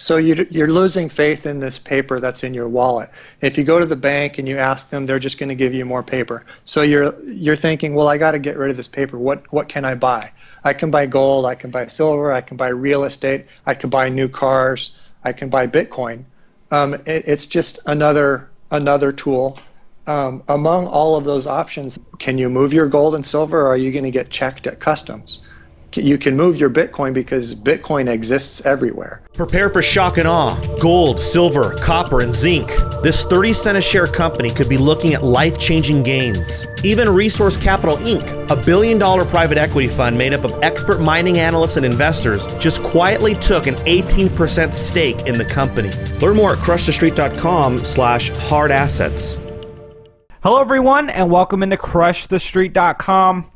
So you're losing faith in this paper that's in your wallet. If you go to the bank and you ask them, they're just going to give you more paper. So you're thinking, well, I got to get rid of this paper. What can I buy? I can buy gold, I can buy silver, I can buy real estate, I can buy new cars, I can buy Bitcoin. It's just another tool. Among all of those options, can you move your gold and silver, or are you going to get checked at customs? You can move your Bitcoin because Bitcoin exists everywhere. Prepare for shock and awe. Gold, silver, copper, and zinc. This 30-cent a share company could be looking at life-changing gains. Even Resource Capital Inc., a billion-dollar private equity fund made up of expert mining analysts and investors, just quietly took an 18% stake in the company. Learn more at crushthestreet.com/hardassets. Hello, everyone, and welcome into crushthestreet.com.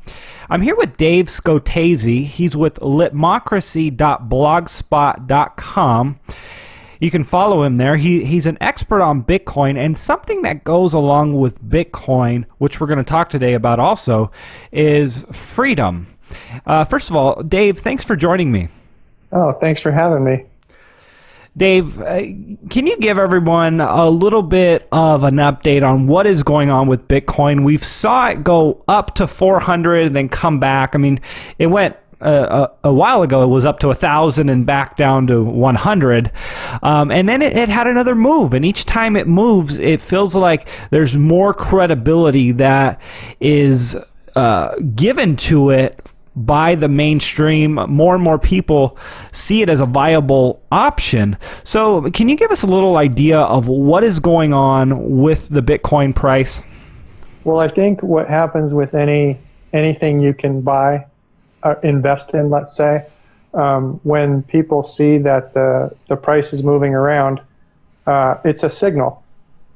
I'm here with Dave Scotese. He's with litmocracy.blogspot.com. You can follow him there. He's an expert on Bitcoin, and something that goes along with Bitcoin, which we're going to talk today about also, is freedom. First of all, Dave, thanks for joining me. Oh, thanks for having me. Dave, can you give everyone a little bit of an update on what is going on with Bitcoin? We've saw it go up to 400 and then come back. I mean, it went a while ago, it was up to 1,000 and back down to 100. And then it had another move. And each time it moves, it feels like there's more credibility that is given to it by the mainstream. More and more people see it as a viable option. So can you give us a little idea of what is going on with the Bitcoin price? Well, I think what happens with anything you can buy or invest in, let's say, when people see that the price is moving around, it's a signal.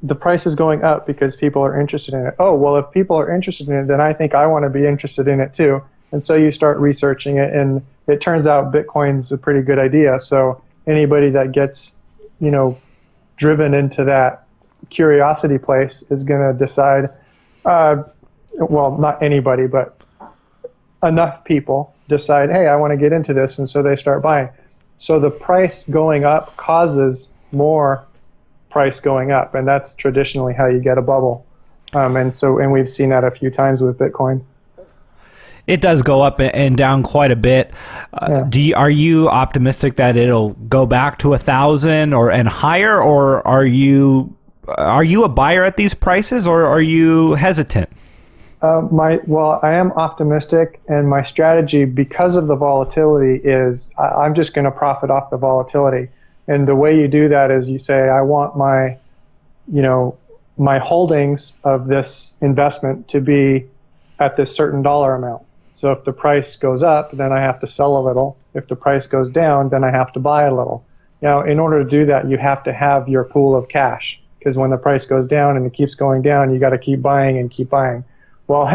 The price is going up because people are interested in it. Oh, well, if people are interested in it, then I think I want to be interested in it too. And so you start researching it, and it turns out Bitcoin's a pretty good idea. So anybody that gets, driven into that curiosity place is going to decide, well, not anybody, but enough people decide, hey, I want to get into this, and so they start buying. So the price going up causes more price going up, and that's traditionally how you get a bubble. And we've seen that a few times with Bitcoin. It does go up and down quite a bit. Yeah. Are you optimistic that it'll go back to 1,000 and higher, or are you a buyer at these prices, or are you hesitant? I am optimistic, and my strategy, because of the volatility, is I'm just going to profit off the volatility. And the way you do that is you say, I want my holdings of this investment to be at this certain dollar amount. So if the price goes up, then I have to sell a little. If the price goes down, then I have to buy a little. Now, in order to do that, you have to have your pool of cash, because when the price goes down and it keeps going down, you got to keep buying and keep buying. Well,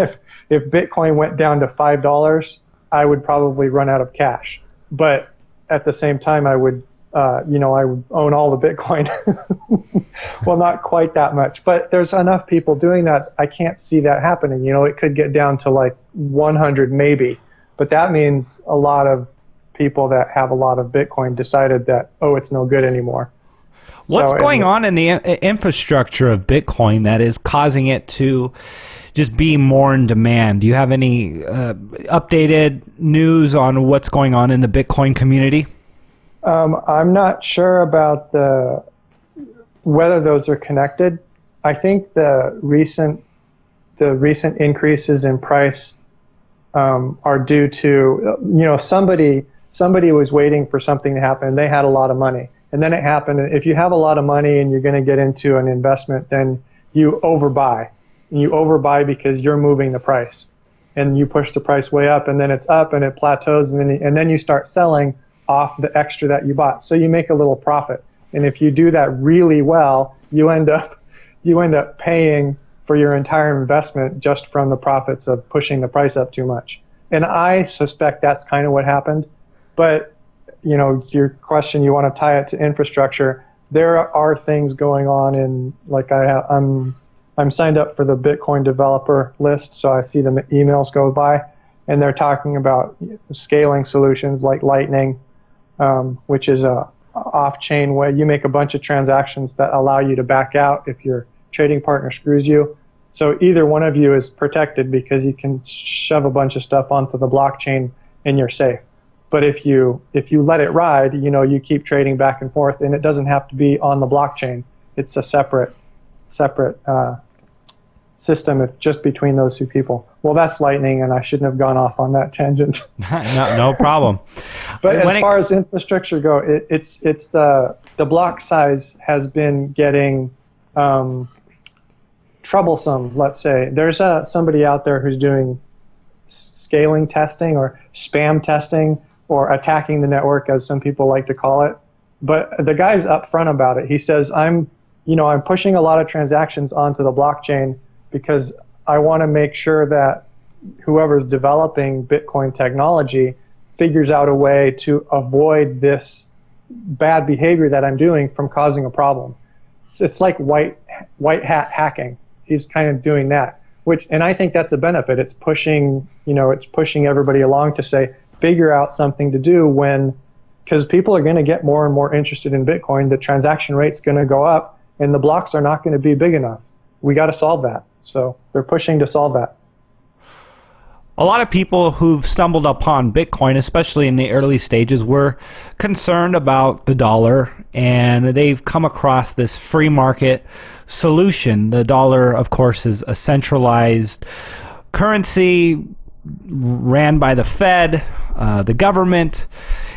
if Bitcoin went down to $5, I would probably run out of cash. But at the same time, I would own all the Bitcoin. Well, not quite that much, but there's enough people doing that. I can't see that happening. It could get down to like 100 maybe, but that means a lot of people that have a lot of Bitcoin decided that, it's no good anymore. What's going on in the infrastructure of Bitcoin that is causing it to just be more in demand? Do you have any updated news on what's going on in the Bitcoin community? I'm not sure about whether those are connected. I think the recent increases in price are due to somebody was waiting for something to happen. They had a lot of money, and then it happened. If you have a lot of money and you're going to get into an investment, then you overbuy. And you overbuy because you're moving the price, and you push the price way up, and then it's up and it plateaus, and then you start selling off the extra that you bought. So you make a little profit. And if you do that really well, you end up paying for your entire investment just from the profits of pushing the price up too much. And I suspect that's kind of what happened. But your question, you want to tie it to infrastructure. There are things going on in, like I'm signed up for the Bitcoin developer list, so I see the emails go by, and they're talking about scaling solutions like Lightning, which is a off-chain way. You make a bunch of transactions that allow you to back out if your trading partner screws you. So either one of you is protected because you can shove a bunch of stuff onto the blockchain and you're safe. But if you let it ride, you keep trading back and forth, and it doesn't have to be on the blockchain. It's a separate system if just between those two people. Well, that's lightning, and I shouldn't have gone off on that tangent. No problem. But as far as infrastructure go, it's the block size has been getting troublesome. Let's say there's somebody out there who's doing scaling testing or spam testing or attacking the network, as some people like to call it. But the guy's upfront about it. He says, I'm pushing a lot of transactions onto the blockchain because I want to make sure that whoever's developing Bitcoin technology figures out a way to avoid this bad behavior that I'm doing from causing a problem. It's like white hat hacking. He's kind of doing that, and I think that's a benefit. It's pushing everybody along to say, figure out something to do because people are going to get more and more interested in Bitcoin. The transaction rate's going to go up, and the blocks are not going to be big enough. We got to solve that. So they're pushing to solve that. A lot of people who've stumbled upon Bitcoin, especially in the early stages, were concerned about the dollar, and they've come across this free market solution. The dollar, of course, is a centralized currency ran by the Fed, the government,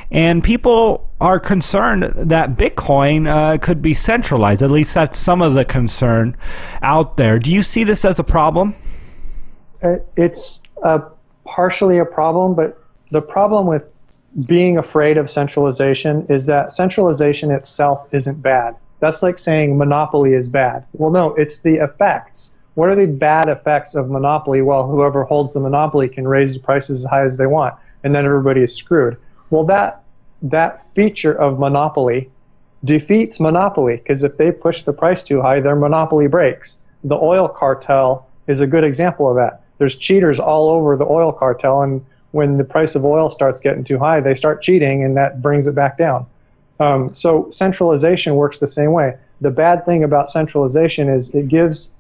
and people are concerned that Bitcoin could be centralized. At least that's some of the concern out there. Do you see this as a problem? It's partially a problem, but the problem with being afraid of centralization is that centralization itself isn't bad. That's like saying monopoly is bad. Well, no, it's the effects. What are the bad effects of monopoly? Well, whoever holds the monopoly can raise the prices as high as they want, and then everybody is screwed. Well, that feature of monopoly defeats monopoly, because if they push the price too high, their monopoly breaks. The oil cartel is a good example of that. There's cheaters all over the oil cartel, and when the price of oil starts getting too high, they start cheating, and that brings it back down. So centralization works the same way. The bad thing about centralization is it gives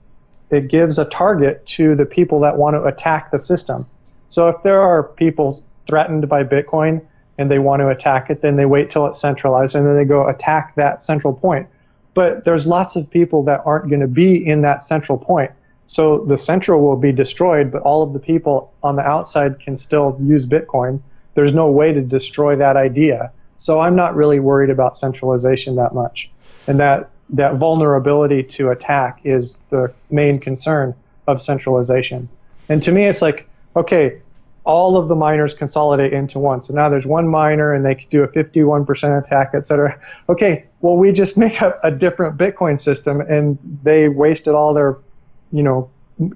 a target to the people that want to attack the system. So if there are people threatened by Bitcoin and they want to attack it, then they wait till it's centralized and then they go attack that central point. But there's lots of people that aren't going to be in that central point. So the central will be destroyed, but all of the people on the outside can still use Bitcoin. There's no way to destroy that idea. So I'm not really worried about centralization that much. And that vulnerability to attack is the main concern of centralization. And to me, it's like, okay, all of the miners consolidate into one. So now there's one miner and they can do a 51% attack, et cetera. Okay, well, we just make a different Bitcoin system, and they wasted all their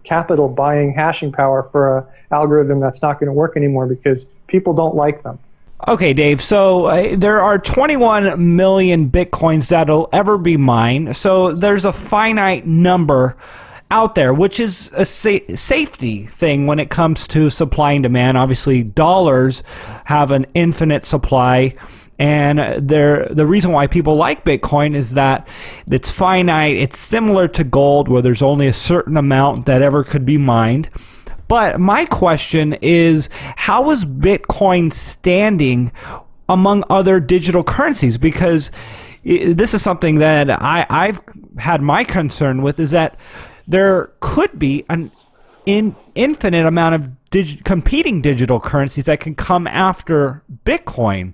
capital buying hashing power for an algorithm that's not going to work anymore because people don't like them. Okay, Dave, so there are 21 million Bitcoins that'll ever be mined. So there's a finite number out there, which is a safety thing when it comes to supply and demand. Obviously, dollars have an infinite supply. And the reason why people like Bitcoin is that it's finite. It's similar to gold, where there's only a certain amount that ever could be mined. But my question is, how is Bitcoin standing among other digital currencies? Because this is something that I've had my concern with, is that there could be an infinite amount of competing digital currencies that can come after Bitcoin.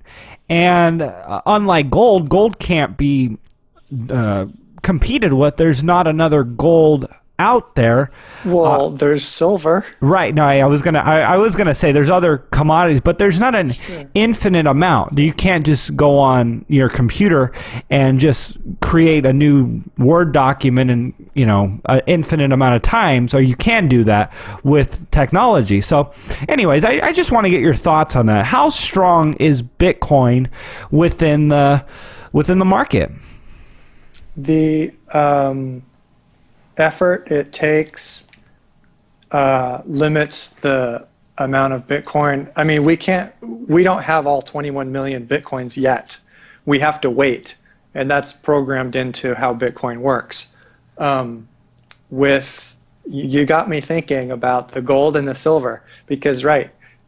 And unlike gold can't be competed with. There's not another gold out there. Well, there's silver. Right. No, I was gonna say there's other commodities, but there's not an infinite amount. You can't just go on your computer and just create a new Word document in an infinite amount of time. So you can do that with technology. So, anyways, I just want to get your thoughts on that. How strong is Bitcoin within the market? The effort it takes limits the amount of Bitcoin. I mean, we don't have all 21 million Bitcoins yet. we have to wait, and that's programmed into how Bitcoin works. You got me thinking about the gold and the silver, because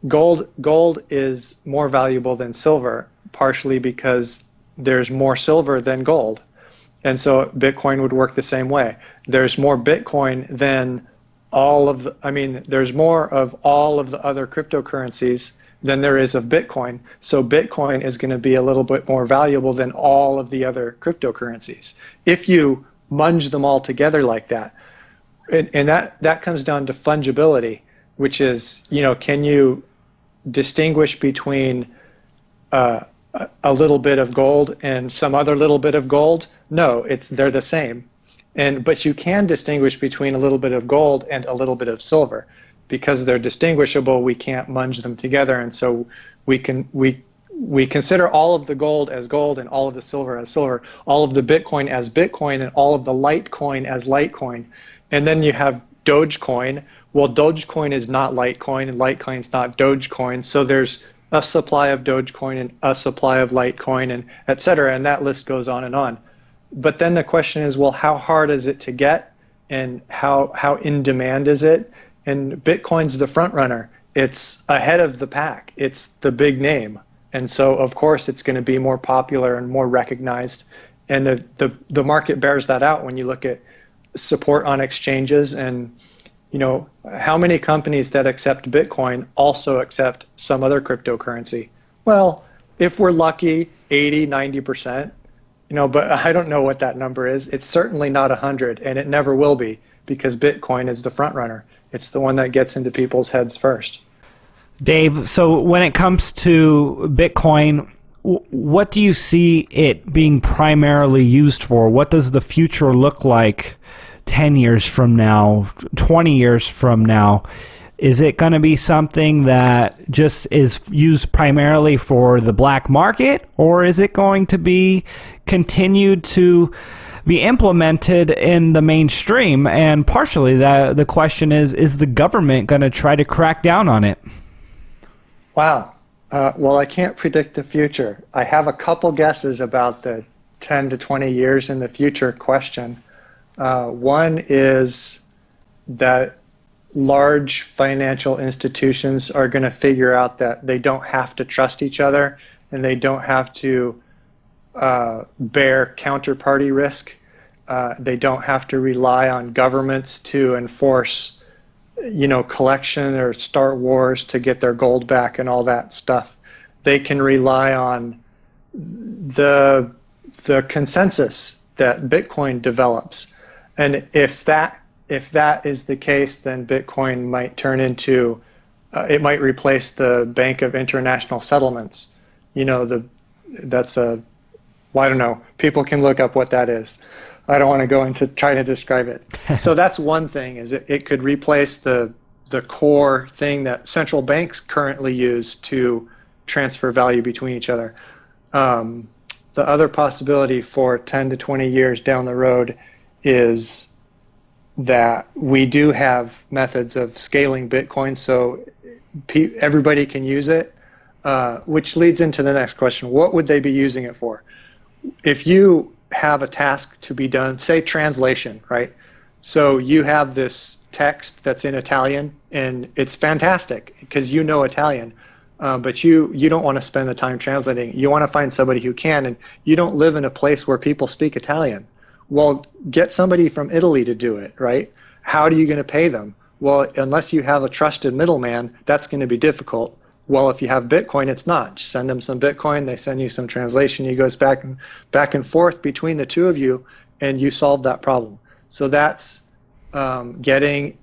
gold is more valuable than silver, partially because there's more silver than gold. And so Bitcoin would work the same way. There's more Bitcoin than there's more of all of the other cryptocurrencies than there is of Bitcoin. So Bitcoin is going to be a little bit more valuable than all of the other cryptocurrencies if you munge them all together like that. And that comes down to fungibility, which is, can you distinguish between a little bit of gold and some other little bit of gold? No, they're the same. But you can distinguish between a little bit of gold and a little bit of silver. Because they're distinguishable, we can't munge them together, and so we consider all of the gold as gold and all of the silver as silver, all of the Bitcoin as Bitcoin, and all of the Litecoin as Litecoin. And then you have Dogecoin. Well, Dogecoin is not Litecoin, and Litecoin is not Dogecoin, so there's a supply of Dogecoin and a supply of Litecoin, and et cetera, and that list goes on and on. But then the question is, well, how hard is it to get, and how in demand is it? And Bitcoin's the front runner. It's ahead of the pack. It's the big name. And so, of course, it's going to be more popular and more recognized. And the market bears that out when you look at support on exchanges. And, how many companies that accept Bitcoin also accept some other cryptocurrency? Well, if we're lucky, 80, 90%. But I don't know what that number is. It's certainly not 100, and it never will be, because Bitcoin is the front runner. It's the one that gets into people's heads first. Dave, so when it comes to Bitcoin, what do you see it being primarily used for? What does the future look like 10 years from now, 20 years from now? Is it going to be something that just is used primarily for the black market, or is it going to be continued to be implemented in the mainstream? And partially the question is the government going to try to crack down on it? Wow. Well, I can't predict the future. I have a couple guesses about the 10 to 20 years in the future question. One is that large financial institutions are going to figure out that they don't have to trust each other, and they don't have to bear counterparty risk. They don't have to rely on governments to enforce, collection or start wars to get their gold back and all that stuff. They can rely on the consensus that Bitcoin develops. And if that is the case, then Bitcoin might turn into, it might replace the Bank of International Settlements. That's I don't know. People can look up what that is. I don't want to go into try to describe it. So that's one thing, is it could replace the core thing that central banks currently use to transfer value between each other. The other possibility for 10 to 20 years down the road is that we do have methods of scaling Bitcoin so everybody can use it, which leads into the next question. What would they be using it for? If you have a task to be done, say translation, right? So you have this text that's in Italian, and it's fantastic because you know Italian, but you don't want to spend the time translating. You want to find somebody who can, and you don't live in a place where people speak Italian. Well, get somebody from Italy to do it, right? How are you going to pay them? Well, unless you have a trusted middleman, that's going to be difficult. Well, if you have Bitcoin, it's not. Just send them some Bitcoin, they send you some translation, you goes back and forth between the two of you, and you solve that problem. So that's getting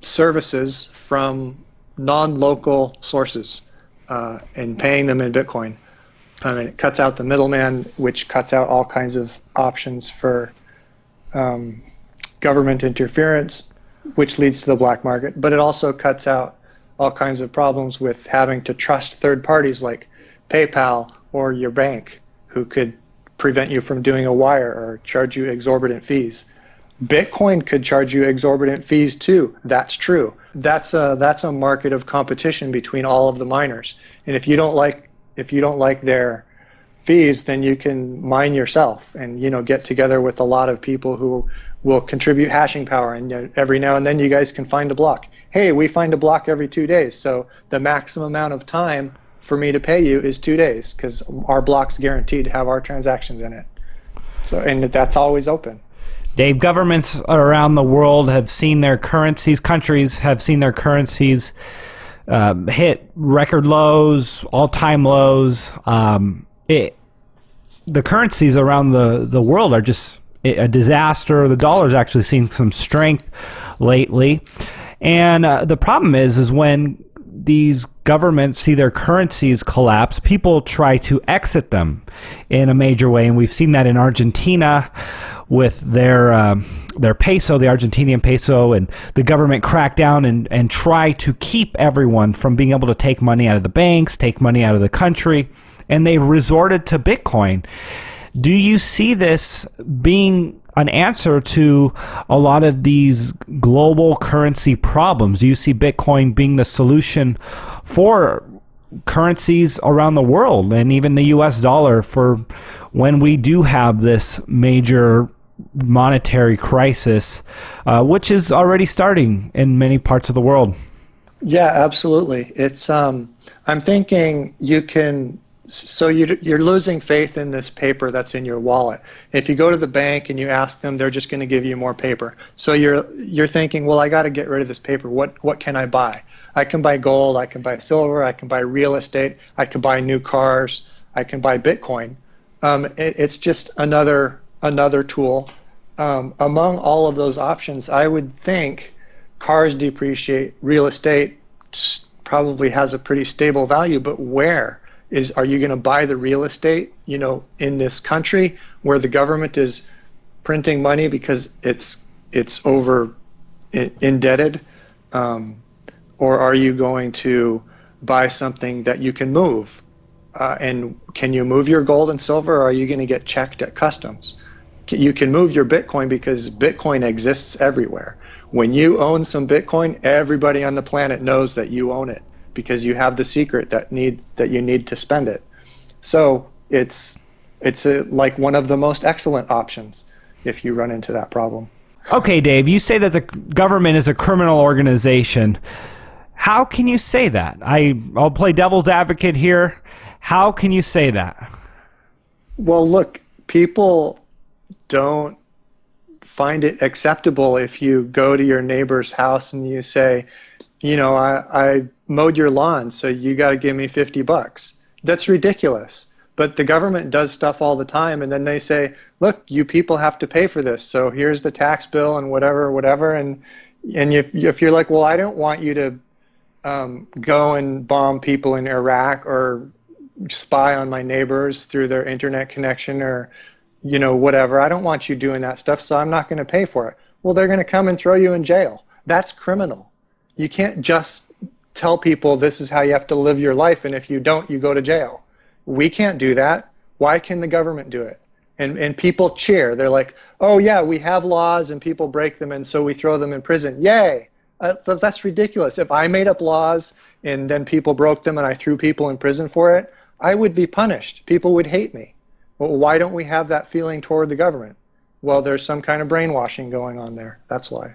services from non-local sources and paying them in Bitcoin. I mean, it cuts out the middleman, which cuts out all kinds of options for government interference, which leads to the black market. But it also cuts out all kinds of problems with having to trust third parties like PayPal or your bank, who could prevent you from doing a wire or charge you exorbitant fees. Bitcoin could charge you exorbitant fees too. That's true. That's a market of competition between all of the miners. And if you don't like their fees, then you can mine yourself and, get together with a lot of people who will contribute hashing power. And every now and then you guys can find a block. Hey, we find a block every 2 days. So the maximum amount of time for me to pay you is 2 days because our block's guaranteed to have our transactions in it. So, and that's always open. Dave, governments around the world have seen their countries have seen their currencies hit record lows, all-time lows. The currencies around the world are just a disaster. The dollar's actually seen some strength lately. And the problem is when these governments see their currencies collapse, people try to exit them in a major way. And we've seen that in Argentina with their peso, the Argentinian peso, and the government cracked down and try to keep everyone from being able to take money out of the banks, take money out of the country, and they resorted to Bitcoin. Do you see this being an answer to a lot of these global currency problems? Do you see Bitcoin being the solution for currencies around the world and even the US dollar for when we do have this major monetary crisis, which is already starting in many parts of the world? Yeah, absolutely. It's I'm thinking you can. So you're losing faith in this paper that's in your wallet. If you go to the bank and you ask them, they're just going to give you more paper. So you're thinking, well, I got to get rid of this paper. What can I buy? I can buy gold. I can buy silver. I can buy real estate. I can buy new cars. I can buy Bitcoin. It's just another tool. Among all of those options, I would think cars depreciate. Real estate probably has a pretty stable value, but where? Are you going to buy the real estate, in this country where the government is printing money because it's over indebted, or are you going to buy something that you can move? And can you move your gold and silver, or are you going to get checked at customs? You can move your Bitcoin because Bitcoin exists everywhere. When you own some Bitcoin, everybody on the planet knows that you own it, because you have the secret that you need to spend it. So it's like one of the most excellent options if you run into that problem. Okay, Dave, you say that the government is a criminal organization. How can you say that? I'll play devil's advocate here. How can you say that? Well, look, people don't find it acceptable if you go to your neighbor's house and you say, I mowed your lawn, so you got to give me $50. That's ridiculous. But the government does stuff all the time, and then they say, look, you people have to pay for this, so here's the tax bill and whatever. And if you're like, well, I don't want you to go and bomb people in Iraq or spy on my neighbors through their internet connection or, whatever. I don't want you doing that stuff, so I'm not going to pay for it. Well, they're going to come and throw you in jail. That's criminal. You can't just tell people this is how you have to live your life, and if you don't, you go to jail. We can't do that. Why can the government do it? And people cheer. They're like, oh yeah, we have laws and people break them, and so we throw them in prison. Yay! That's ridiculous. If I made up laws and then people broke them and I threw people in prison for it, I would be punished. People would hate me. Well, why don't we have that feeling toward the government? Well, there's some kind of brainwashing going on there. That's why.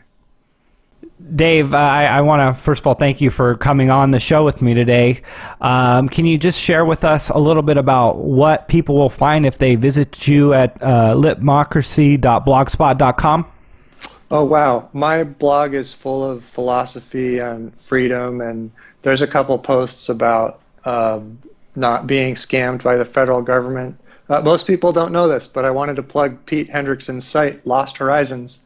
Dave, I want to first of all thank you for coming on the show with me today. Can you just share with us a little bit about what people will find if they visit you at litmocracy.blogspot.com? Oh, wow. My blog is full of philosophy and freedom, and there's a couple posts about not being scammed by the federal government. Most people don't know this, but I wanted to plug Pete Hendrickson's site, Lost Horizons,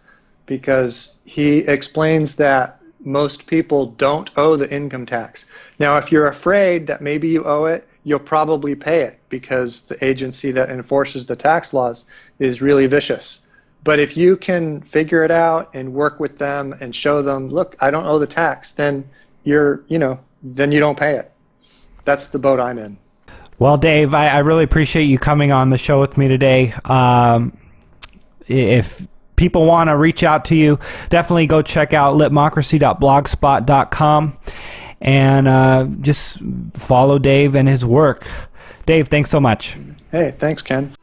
because he explains that most people don't owe the income tax. Now, if you're afraid that maybe you owe it, you'll probably pay it because the agency that enforces the tax laws is really vicious. But if you can figure it out and work with them and show them, look, I don't owe the tax, then then you don't pay it. That's the boat I'm in. Well, Dave, I really appreciate you coming on the show with me today. If people want to reach out to you, definitely go check out litmocracy.blogspot.com and just follow Dave and his work. Dave, thanks so much. Hey, thanks, Ken.